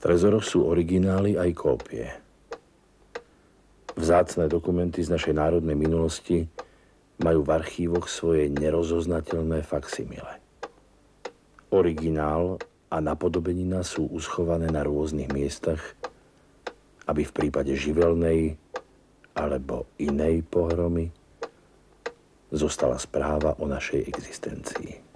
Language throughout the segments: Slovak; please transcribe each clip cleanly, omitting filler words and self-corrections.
trezoroch sú originály aj kópie. Vzácne dokumenty z našej národnej minulosti majú v archívoch svoje nerozoznateľné faksimile. Originál a napodobenina sú uschované na rôznych miestach, aby v prípade živelnej alebo inej pohromy zostala správa o našej existencii.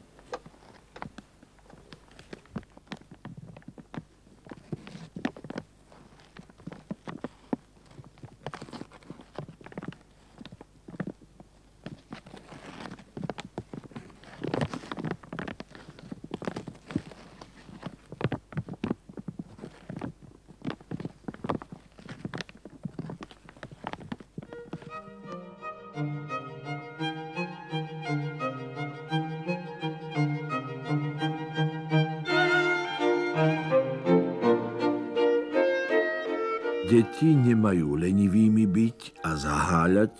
Deti nemajú lenivými byť a zaháľať,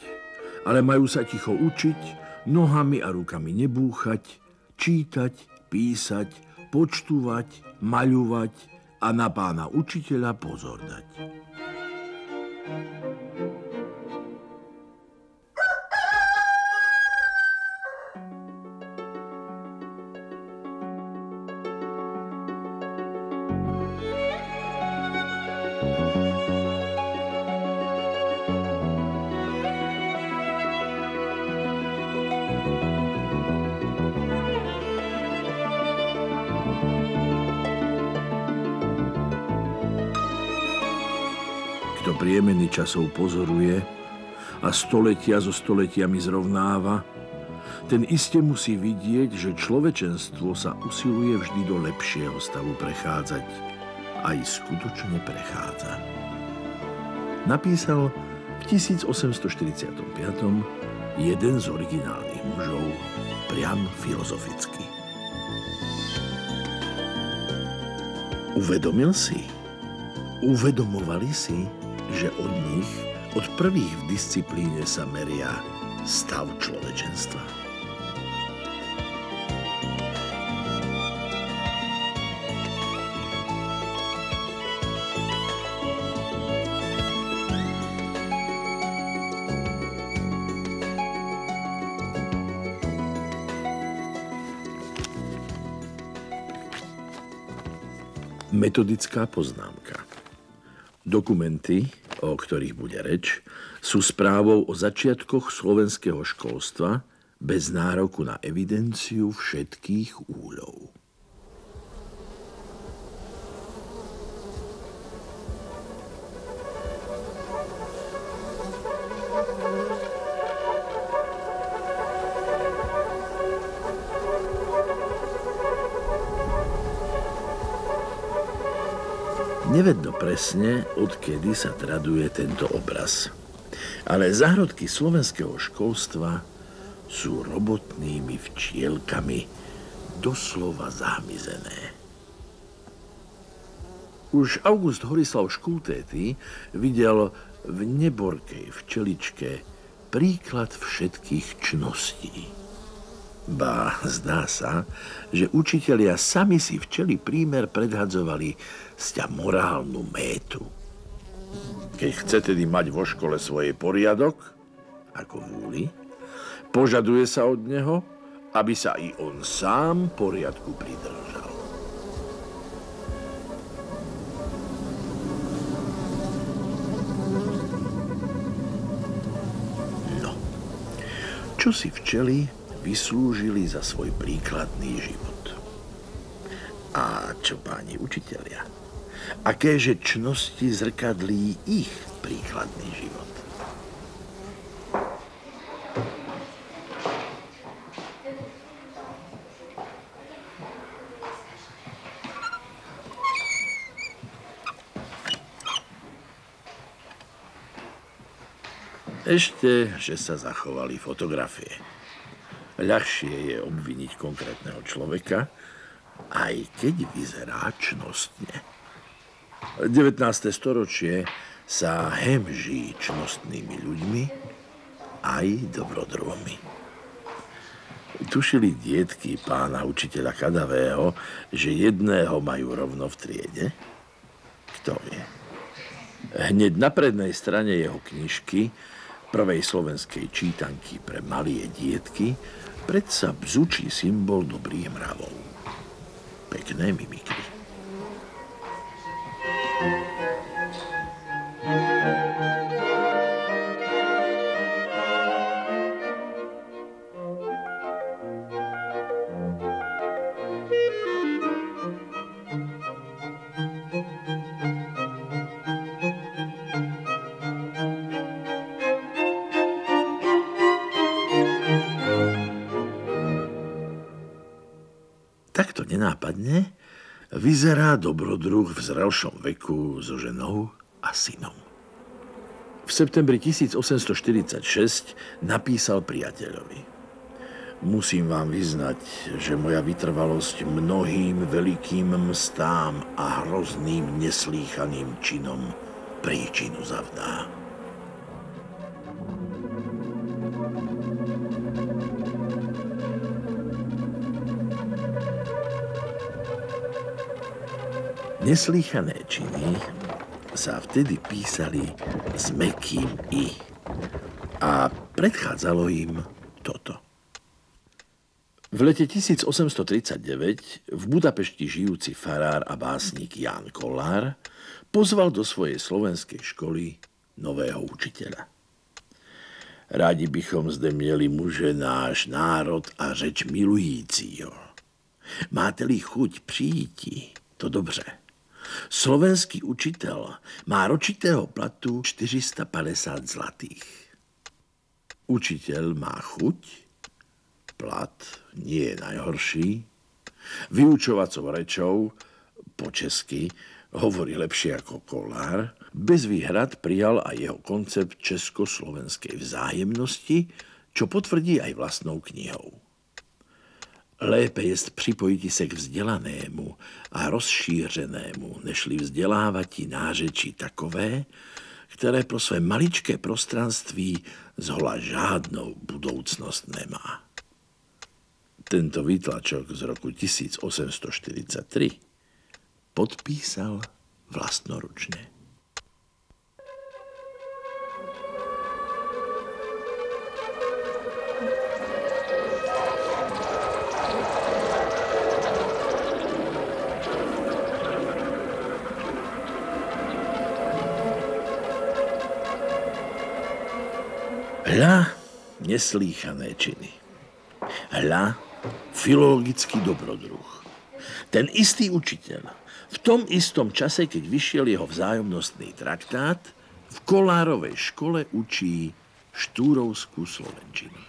ale majú sa ticho učiť, nohami a rukami nebúchať, čítať, písať, počtúvať, maľovať a na pána učiteľa pozor dať. Kto priemeny časov pozoruje a stoletia so stoletiami zrovnáva, ten iste musí vidieť, že človečenstvo sa usiluje vždy do lepšieho stavu prechádzať. Aj skutočne prechádza. Napísal v 1845 jeden z originálnych mužov, priam filozoficky. Uvedomovali si, že od nich, od prvých v disciplíne sa meria stav človečenstva. Metodická poznámka. Dokumenty, o ktorých bude reč, sú správou o začiatkoch slovenského školstva bez nároku na evidenciu všetkých úľov. Nevedno presne, odkedy sa traduje tento obraz. Ale zárodky slovenského školstva sú robotnými včielkami doslova zahmyzené. Už August Horislav Škultéty videl v neborkej včeličke príklad všetkých čností. Ba, zdá sa, že učitelia sami si včeli prímer predhadzovali sťa morálnu métu. Keď chce tedy mať vo škole svoj poriadok, ako vúli, požaduje sa od neho, aby sa i on sám poriadku pridržal. No, čo si včeli vyslúžili za svoj príkladný život. A čo páni učitelia? Akéže čnosti zrkadlí ich príkladný život? Ešte, že sa zachovali fotografie. Ľahšie je obviniť konkrétneho človeka, aj keď vyzerá čnostne. 19. storočie sa hemží čnostnými ľuďmi aj dobrodruhmi. Tušili dietky pána učiteľa Kadavého, že jedného majú rovno v triede? Kto vie? Hneď na prednej strane jeho knižky, prvej slovenskej čítanky pre malé dietky, predsa bzučí symbol dobrých mravov. Pekné mimikry. Takto nenápadne vyzerá dobrodruh v zrelšom veku so ženou a synom. V septembri 1846 napísal priateľovi: Musím vám vyznať, že moja vytrvalosť mnohým veľkým mstám a hrozným neslýchaným činom príčinu zavdá. Neslýchané činy sa vtedy písali s mäkkým i a predchádzalo im toto. V lete 1839 v Budapešti žijúci farár a básnik Ján Kollár pozval do svojej slovenskej školy nového učiteľa. Rádi bychom zde mieli muže náš národ a řeč milujícího. Máte-li chuť přijíti, to dobře. Slovenský učitel má ročitého platu 450 zlatých. Učiteľ má chuť, plat nie je najhorší, vyučovacou rečou, po česky, hovorí lepšie ako Kollár, bez výhrad prijal aj jeho koncept československej vzájemnosti, čo potvrdí aj vlastnou knihou. Lépe jest připojiti se k vzdělanému a rozšířenému, nežli vzdělávati nářečí takové, které pro své maličké prostranství zhola žádnou budoucnost nemá. Tento výtlačok z roku 1843 podpísal vlastnoručne. Hľa neslýchané činy. Hľa filologický dobrodruh. Ten istý učiteľ v tom istom čase, keď vyšiel jeho vzájomnostný traktát, v Kollárovej škole učí štúrovskú slovenčinu.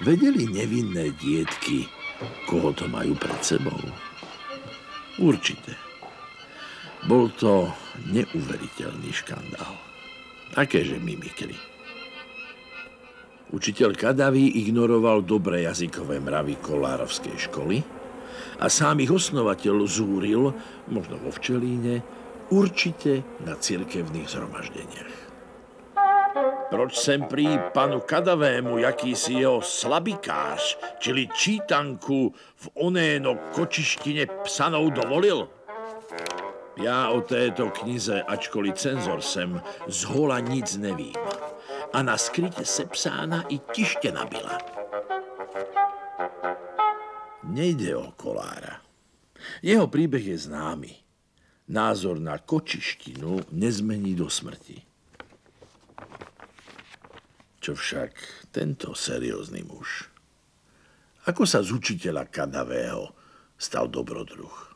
Vedeli nevinné dietky, koho to majú pred sebou? Určite. Bol to neuveriteľný škandál. Akéže mimikry. Učiteľ Kadavý ignoroval dobré jazykové mravy kollárovskej školy a sám ich osnovateľ zúril, možno vo Včelíne, určite na cirkevných zhromaždeniach. Proč sem prý panu Kadavému jakýsi jeho slabikář, čili čítanku v onéno kočištine psanou dovolil? Já o této knize, ačkoliv cenzor jsem, zhola nic nevím. A na skrytě sepsána i tištěna byla. Nejde o Kollára. Jeho príbeh je známy. Názor na kočištinu nezmení do smrti. Čo však tento seriózny muž? Ako sa z učiteľa Kadavého stal dobrodruh?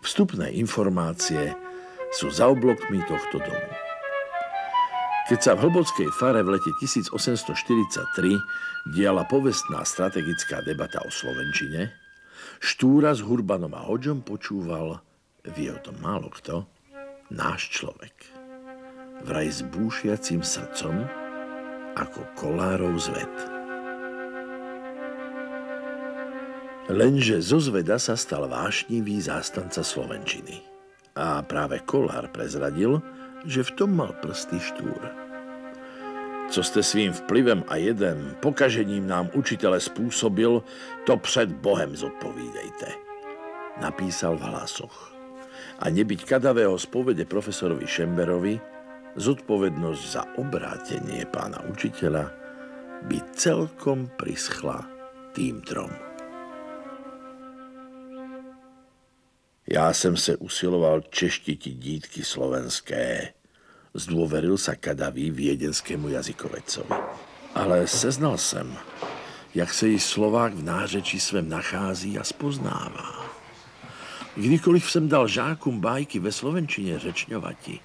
Vstupné informácie sú za oblokmi tohto domu. Keď sa v Hlbockej fare v lete 1843 diala povestná strategická debata o slovenčine, Štúra s Hurbanom a Hodžom počúval, vie o tom málo kto, náš človek. Vraj s búšiacim srdcom ako Kollárov zved. Lenže zo zveda sa stal vášnivý zástanca slovenčiny. A práve Kollár prezradil, že v tom mal prsty Štúr. Co ste svým vplyvem a jeden pokažením nám učitele spôsobil, to před Bohem zodpovídejte, napísal v hlasoch. A nebyť kadavého spovede profesorovi Šemberovi, zodpovednosť za obrátenie pána učiteľa by celkom prischla tým trom. Já jsem se usiloval češtiti dítky slovenské, zdôveril sa kadavý viedenskému jazykovedcovi. Ale seznal jsem, jak se i Slovák v nářečí svém nachází a spoznává. Kdykoliv jsem dal žákům bájky ve slovenčině řečňovati,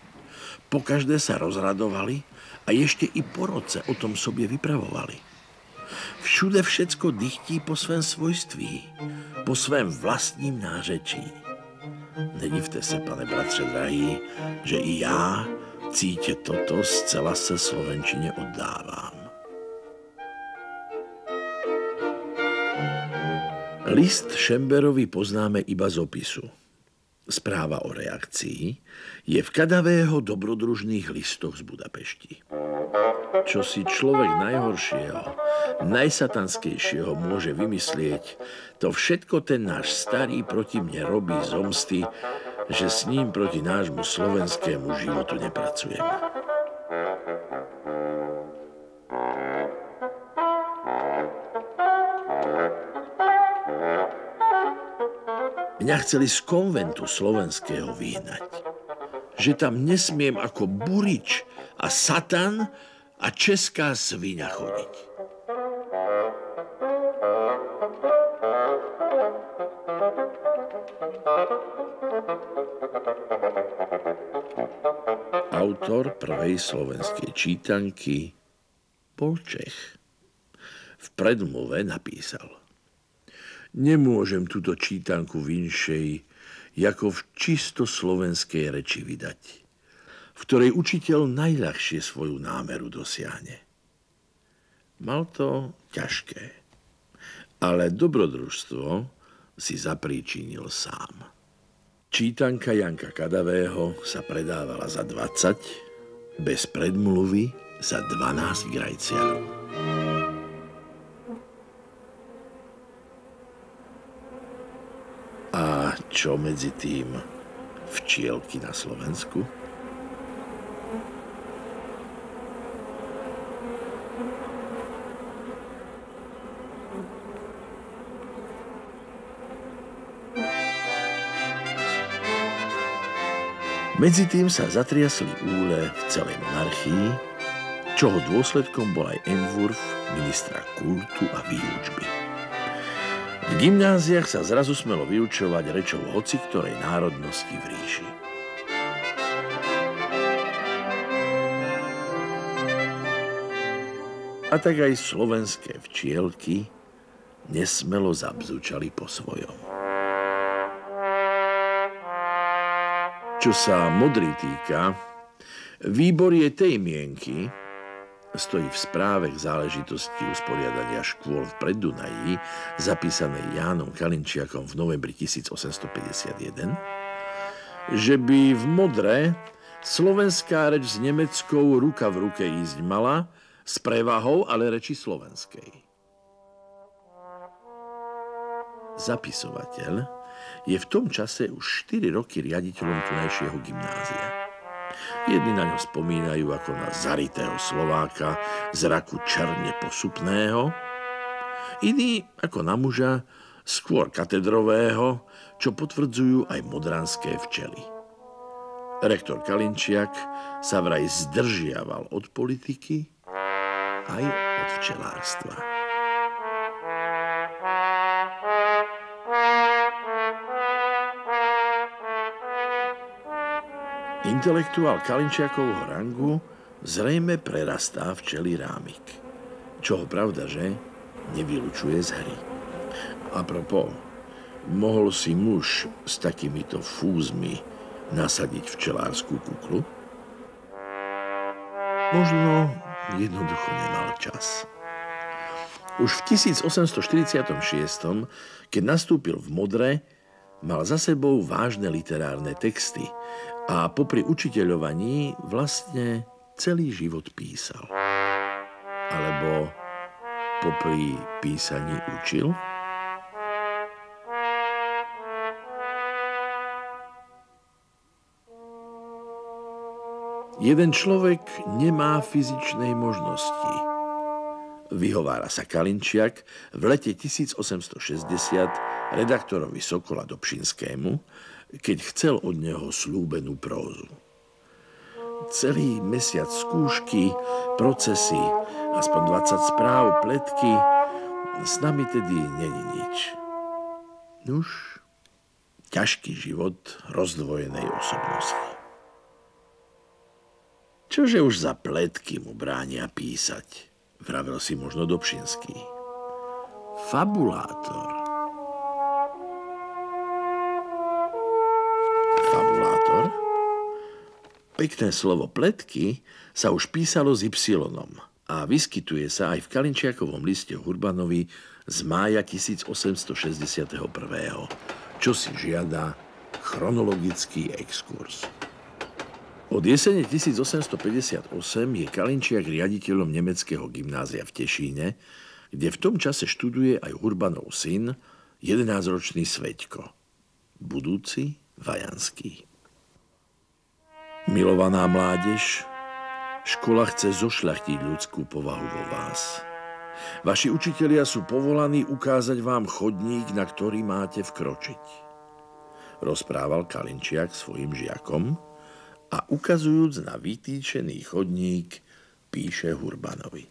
pokaždé se rozradovali a ještě i po roce o tom sobě vypravovali. Všude všecko dychtí po svém svojství, po svém vlastním nářečí. Nedivte se, pane bratře drahý, že i já cítě toto zcela se slovenčině oddávám. List Šemberovi poznáme iba z opisu. Správa o reakcii je v kadavého dobrodružných listoch z Budapešti. Čo si človek najhoršieho, najsatanskejšieho môže vymyslieť, to všetko ten náš starý proti mne robí z omsty, že s ním proti nášmu slovenskému životu nepracujem. Mňa chceli z konventu slovenského vyhnať. Že tam nesmiem ako burič a satan a česká sviňa chodiť. Autor prvej slovenskej čítanky bol Čech. V predmluve napísal: Nemôžem túto čítanku v inšej, ako v čisto slovenskej reči vydať, v ktorej učiteľ najľahšie svoju námeru dosiahne. Mal to ťažké, ale dobrodružstvo si zapríčinil sám. Čítanka Janka Kadavého sa predávala za 20, bez predmluvy za 12 grajciarov. A čo medzi tým včielky na Slovensku? Medzi tým sa zatriasli úle v celej monarchii, čoho dôsledkom bol aj Entwurf ministra kultu a výučby. V gymnáziách sa zrazu smelo vyučovať rečou hoci ktorej národnosti v ríši. A tak aj slovenské včielky nesmelo zabzučali po svojom. Čo sa modrý týka, výbor je tej mienky, stojí v správe k záležitosti usporiadania škôl v Preddunaji, zapísanej Jánom Kalinčiakom v novembri 1851, že by v Modre slovenská reč s nemeckou ruka v ruke ísť mala, s prevahou ale reči slovenskej. Zapisovateľ je v tom čase už 4 roky riaditeľom tunajšieho gymnázia. Jedni na ňo spomínajú ako na zaritého Slováka z raku černe posupného, iní ako na muža skôr katedrového, čo potvrdzujú aj modranské včely. Rektor Kalinčiak sa vraj zdržiaval od politiky aj od včelárstva. Intelektuál Kalinčiakovho rangu zrejme prerastá včelí rámik, čoho pravda, že nevylučuje z hry. Apropos, mohol si muž s takýmito fúzmi nasadiť včelárskú kuklu? Možno jednoducho nemal čas. Už v 1846, keď nastúpil v Modre, mal za sebou vážne literárne texty a popri učiteľovaní vlastne celý život písal. Alebo popri písaní učil? Jeden človek nemá fyzičnej možnosti. Vyhovára sa Kalinčiak v lete 1860 redaktorovi Sokola Dobšinskému, keď chcel od neho slúbenú prózu. Celý mesiac skúšky, procesy, aspoň 20 správ, pletky, s nami tedy není nič. Nuž, ťažký život rozdvojenej osobnosti. Čože už za pletky mu bránia písať, vravel si možno Dobšinský. Fabulátor. Fabulátor? Pekné slovo pletky sa už písalo s Y a vyskytuje sa aj v Kalinčiakovom liste Hurbanovi z mája 1861, čo si žiada chronologický exkurs. Od jesene 1858 je Kalinčiak riaditeľom nemeckého gymnázia v Tešíne, kde v tom čase študuje aj Hurbanov syn, 11-ročný Sveďko, budúci Vajanský. Milovaná mládež, škola chce zošľachtiť ľudskú povahu vo vás. Vaši učitelia sú povolaní ukázať vám chodník, na ktorý máte vkročiť. Rozprával Kalinčiak svojim žiakom, a ukazujúc na vytýčený chodník, píše Hurbanovi.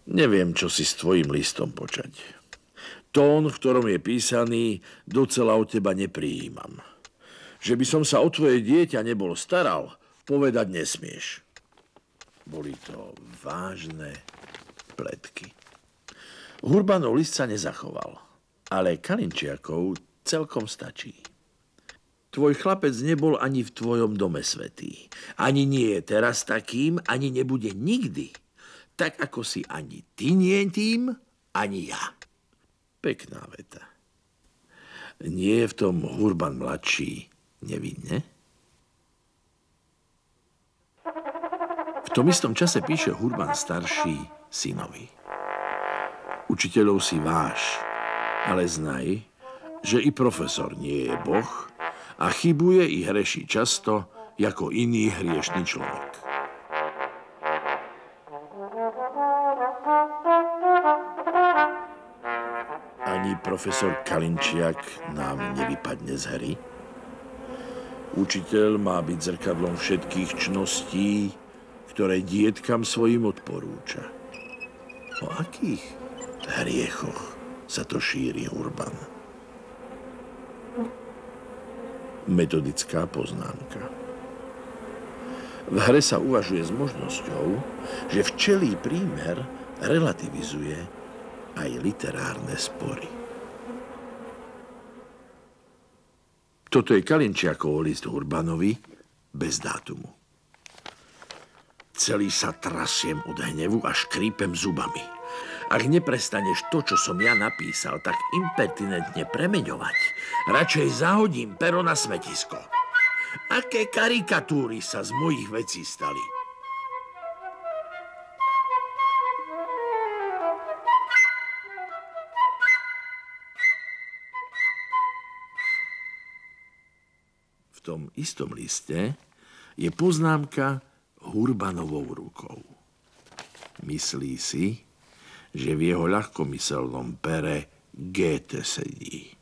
Neviem, čo si s tvojim listom počať. Tón, v ktorom je písaný, docela od teba neprijímam. Že by som sa o tvoje dieťa nebol staral, povedať nesmieš. Boli to vážne pletky. Hurbanov list sa nezachoval, ale Kalinčiakov celkom stačí. Tvoj chlapec nebol ani v tvojom dome svätý. Ani nie je teraz takým, ani nebude nikdy. Tak ako si ani ty nie tým, ani ja. Pekná veta. Nie je v tom Hurban mladší nevinne? V tom istom čase píše Hurban starší synovi. Učiteľov si váž, ale znaj, že i profesor nie je Boh, a chybuje i hreší často, ako iný hriešný človek. Ani profesor Kalinčiak nám nevypadne z hry. Učiteľ má byť zrkadlom všetkých čností, ktoré dietkam svojim odporúča. O akých hriechoch sa to šíri Hurban? Metodická poznámka. V hre sa uvažuje s možnosťou, že včelý prímer relativizuje aj literárne spory. Toto je Kalinčiakov list Hurbanovi bez dátumu. Celý sa trasiem od hnevu a škrípem zubami. Ak neprestaneš to, čo som ja napísal, tak impertinentne premeňovať, radšej zahodím pero na smetisko. Aké karikatúry sa z mojich vecí stali? V tom istom liste je poznámka Hurbanovou rukou. Myslí si, že v jeho ľahkomyselnom pere Goethe sedí.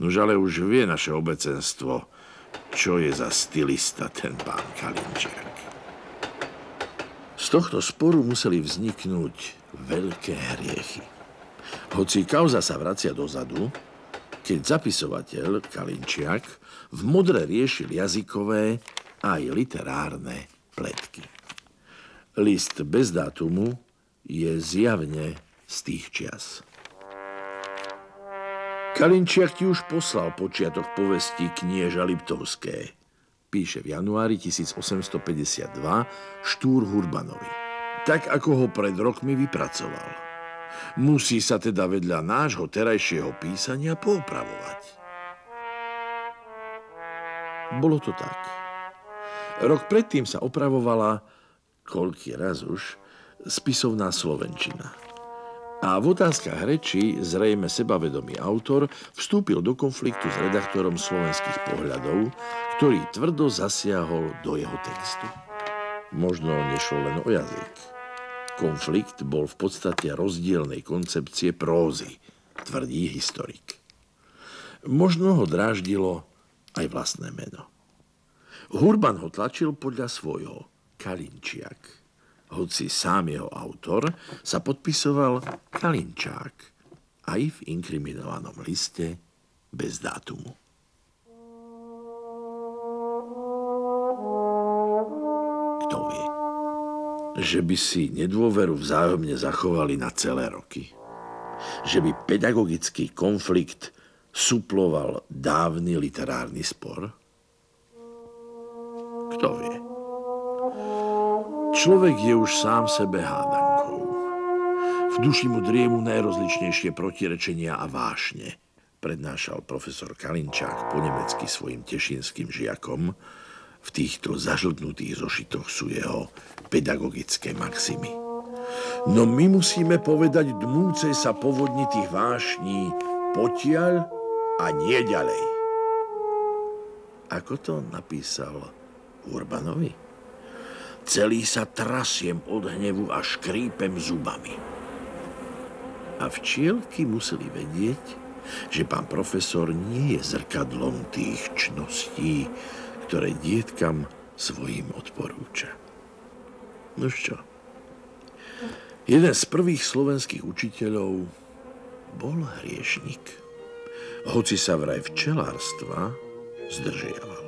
Nož ale už vie naše obecenstvo, čo je za stylista ten pán Kalinčiak. Z tohto sporu museli vzniknúť veľké hriechy. Hoci kauza sa vracia dozadu, keď zapisovateľ Kalinčiak v Modre riešil jazykové aj literárne pletky. List bez dátumu je zjavne z tých čias. Kalinčiak ti už poslal počiatok povesti Knieža Liptovské, píše v januári 1852 Štúr Hurbanovi. Tak, ako ho pred rokmi vypracoval. Musí sa teda vedľa nášho terajšieho písania poopravovať. Bolo to tak. Rok predtým sa opravovala, koľký raz už, spisovná slovenčina. A v otázkach reči zrejme sebavedomý autor vstúpil do konfliktu s redaktorom Slovenských pohľadov, ktorý tvrdo zasiahol do jeho textu. Možno nešlo len o jazyk. Konflikt bol v podstate rozdielnej koncepcie prózy, tvrdí historik. Možno ho dráždilo aj vlastné meno. Hurban ho tlačil podľa svojho, Kalinčiak. Hoci sám jeho autor sa podpisoval Kalinčák aj v inkriminovanom liste bez dátumu. Kto vie, že by si nedôveru vzájomne zachovali na celé roky? Že by pedagogický konflikt suploval dávny literárny spor? Kto vie? Človek je už sám sebe hádankou. V duši mu driemu najrozličnejšie protirečenia a vášne, prednášal profesor Kalinčák po nemecky svojim tešinským žiakom. V týchto zažltnutých zošitoch sú jeho pedagogické maximy. No my musíme povedať dmúcej sa povodni tých vášní potiaľ a nie ďalej. Ako to napísal Urbanovi? Celý sa trasiem od hnevu a škrípem zubami. A včielky museli vedieť, že pán profesor nie je zrkadlom tých čností, ktoré dietkam svojim odporúča. Nož čo? Jeden z prvých slovenských učiteľov bol hriešnik. Hoci sa vraj včelárstva zdržiaval.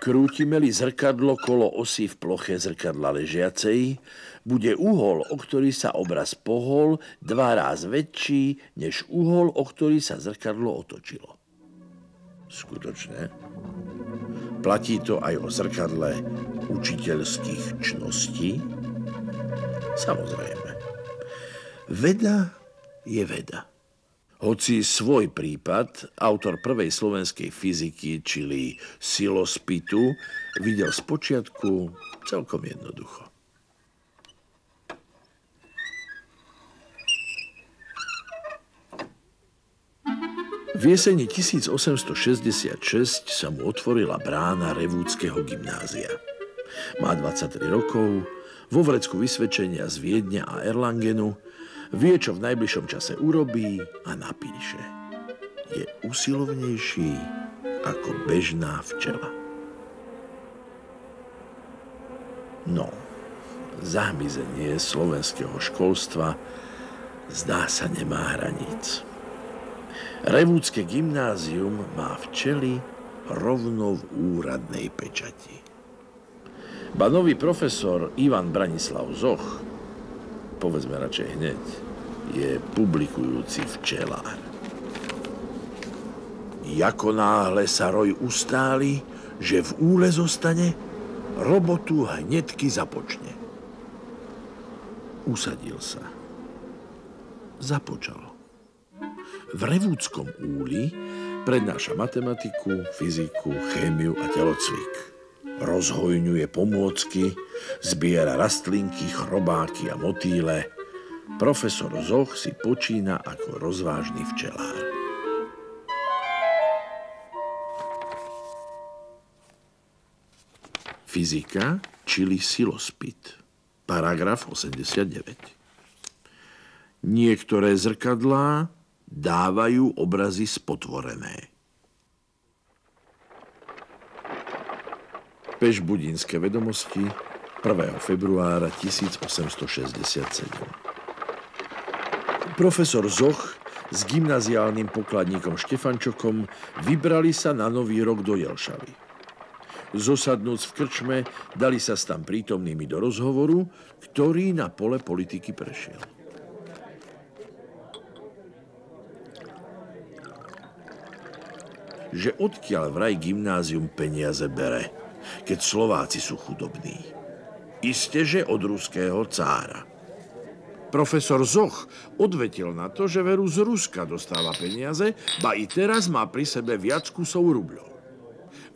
Krútime-li zrkadlo kolo osy v ploche zrkadla ležiacej, bude uhol, o ktorý sa obraz pohol, 2 ráz väčší, než uhol, o ktorý sa zrkadlo otočilo. Skutočne? Platí to aj o zrkadle učiteľských čností? Samozrejme. Veda je veda. Hoci svoj prípad autor prvej slovenskej fyziky, čili silospitu, videl spočiatku celkom jednoducho. V jeseni 1866 sa mu otvorila brána Revúdskeho gymnázia. Má 23 rokov, vo vrecku vysvedčenia z Viedne a Erlangenu, vie, čo v najbližšom čase urobí a napíše. Je usilovnejší ako bežná včela. No, zahmizenie slovenského školstva zdá sa nemá hraníc. Revúdske gymnázium má včely rovno v úradnej pečati. Ba nový profesor Ivan Branislav Zoch, povedzme radšej hneď, je publikujúci včelár. Jako náhle sa roj ustáli, že v úle zostane, robotu hnedky započne. Usadil sa. Započalo. V Revúdskom úli prednáša matematiku, fyziku, chémiu a telocvik. Rozhojňuje pomôcky, zbiera rastlinky, chrobáky a motýle. Profesor Zoch si počína ako rozvážny včelár. Fyzika, čili silospit. Paragraf 89. Niektoré zrkadlá dávajú obrazy spotvorené. Pešbudínske vedomosti 1. februára 1867. Profesor Zoch s gymnaziálnym pokladníkom Štefančokom vybrali sa na Nový rok do Jelšavy. Zosadnúc v krčme, dali sa tam prítomnými do rozhovoru, ktorý na pole politiky prešiel. že odkiaľ vraj gymnázium peniaze bere, keď Slováci sú chudobní. Isteže od ruského cára. Profesor Zoch odvetil na to, že veru z Ruska dostáva peniaze, ba i teraz má pri sebe viac kusov rubľov.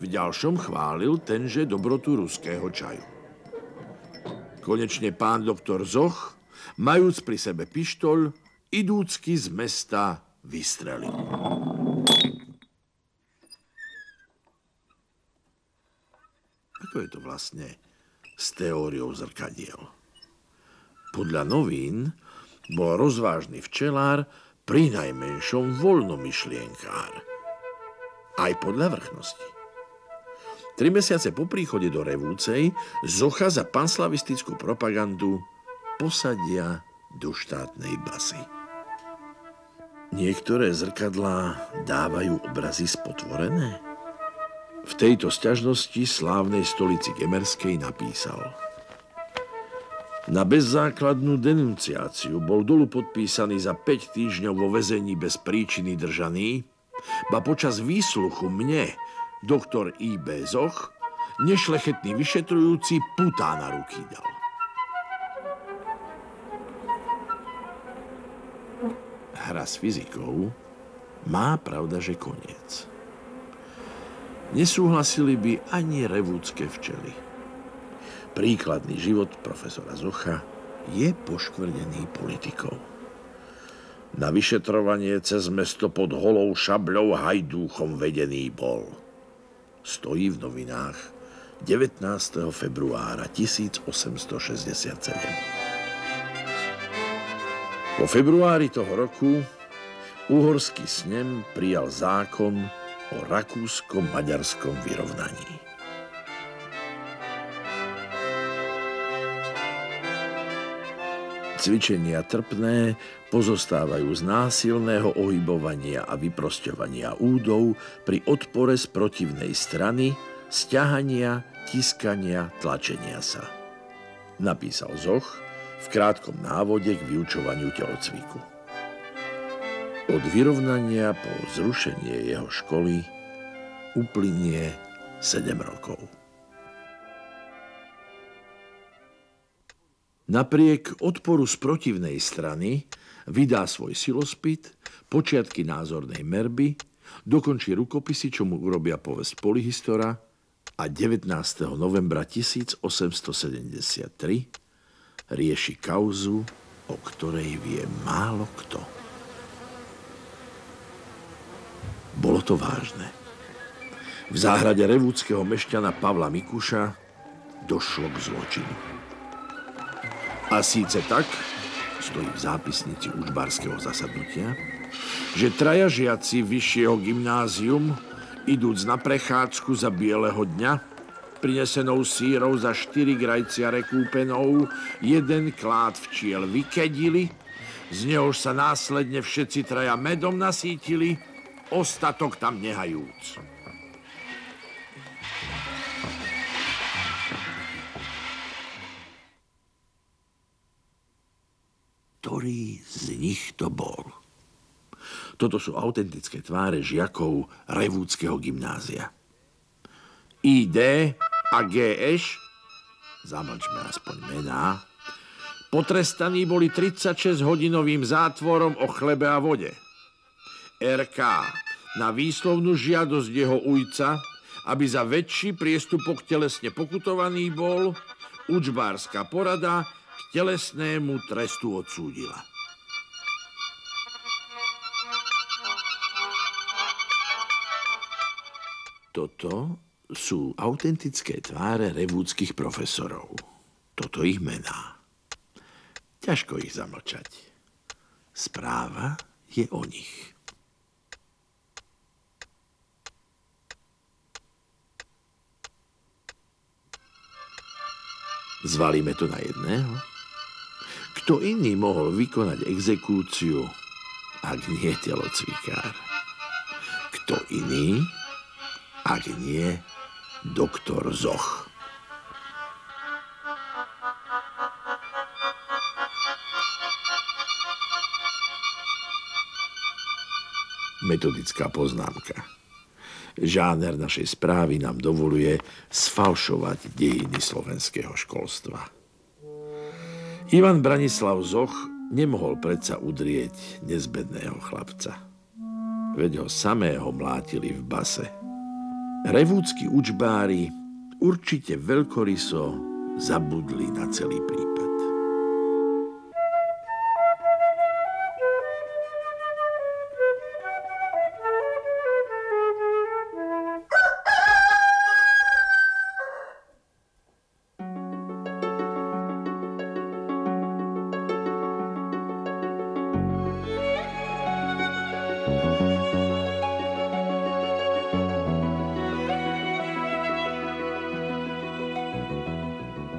V ďalšom chválil tenže dobrotu ruského čaju. Konečne pán doktor Zoch, majúc pri sebe pištoľ, idúcky z mesta vystrelil. Ako je to vlastne s teóriou zrkadiel? Podľa novín bol rozvážny včelár prinajmenšom voľnomyšlienkár. Aj podľa vrchnosti. 3 mesiace po príchode do Revúcej Zocha za panslavistickú propagandu posadia do štátnej basy. Niektoré zrkadlá dávajú obrazy spotvorené. V tejto sťažnosti slávnej stolici Gemerskej napísal: Na bezzákladnú denunciáciu bol dolu podpísaný za 5 týždňov vo väzení bez príčiny držaný, ba počas výsluchu mne, doktor I.B. Zoch, nešlechetný vyšetrujúci putá na ruky dal. Hra s fyzikou má, pravda, že koniec. Nesúhlasili by ani revúdske včely. Príkladný život profesora Zocha je poškvrnený politikou. Na vyšetrovanie cez mesto pod holou šabľou hajdúchom vedený bol. Stojí v novinách 19. februára 1867. Vo februári toho roku uhorský snem prijal zákon o rakúsko-maďarskom vyrovnaní. Cvičenia trpné pozostávajú z násilného ohybovania a vyprosťovania údov pri odpore z protivnej strany, sťahania, tiskania, tlačenia sa. Napísal Zoch v krátkom návode k vyučovaniu telocviku. Od vyrovnania po zrušenie jeho školy uplynie 7 rokov. Napriek odporu z protivnej strany vydá svoj silospit, počiatky názornej merby, dokončí rukopisy, čo mu urobia povesť Polyhistora a 19. novembra 1873 rieši kauzu, o ktorej vie málo kto. Bolo to vážne. V záhrade revúdskeho mešťana Pavla Mikuša došlo k zločinu. A síce tak, stojí v zápisnici učbárskeho zasadnutia, že 3 žiaci vyššieho gymnázium, idúc na prechádzku za bieleho dňa, prinesenou sírou za 4 grajciare kúpenou, 1 klád včiel vykedili, z nehož sa následne všetci 3 medom nasítili, ostatok tam nehajúc. Ktorý z nich to bol? Toto sú autentické tváre žiakov revúdskeho gymnázia. ID a GŠ, zamlčme aspoň mená, potrestaní boli 36-hodinovým zátvorom o chlebe a vode. RK na výslovnú žiadosť jeho ujca, aby za väčší priestupok telesne pokutovaný bol, učbárska porada k telesnému trestu odsúdila. Toto sú autentické tváre revúdskych profesorov. Toto ich mená. Ťažko ich zamlčať. Správa je o nich. Zvalíme to na jedného? Kto iný mohol vykonať exekúciu, ak nie telocvikár? Kto iný, ak nie doktor Zoch? Metodická poznámka. Žáner našej správy nám dovoluje sfalšovať dejiny slovenského školstva. Ivan Branislav Zoch nemohol predsa udrieť nezbedného chlapca. Veď ho samého mlátili v base. Revúcky učbári určite veľkoryso zabudli na celý prípad.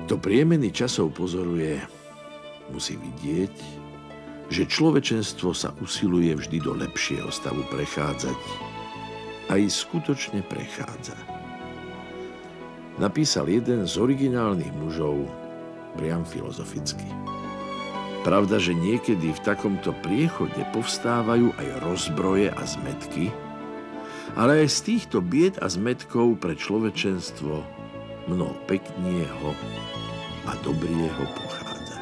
Kto priemeny časov pozoruje, musí vidieť, že človečenstvo sa usiluje vždy do lepšieho stavu prechádzať. Aj skutočne prechádza. Napísal jeden z originálnych mužov priam filozoficky. Pravda, že niekedy v takomto priechode povstávajú aj rozbroje a zmätky, ale aj z týchto bied a zmätkov pre človečenstvo mnoho pekného a dobrého pochádza.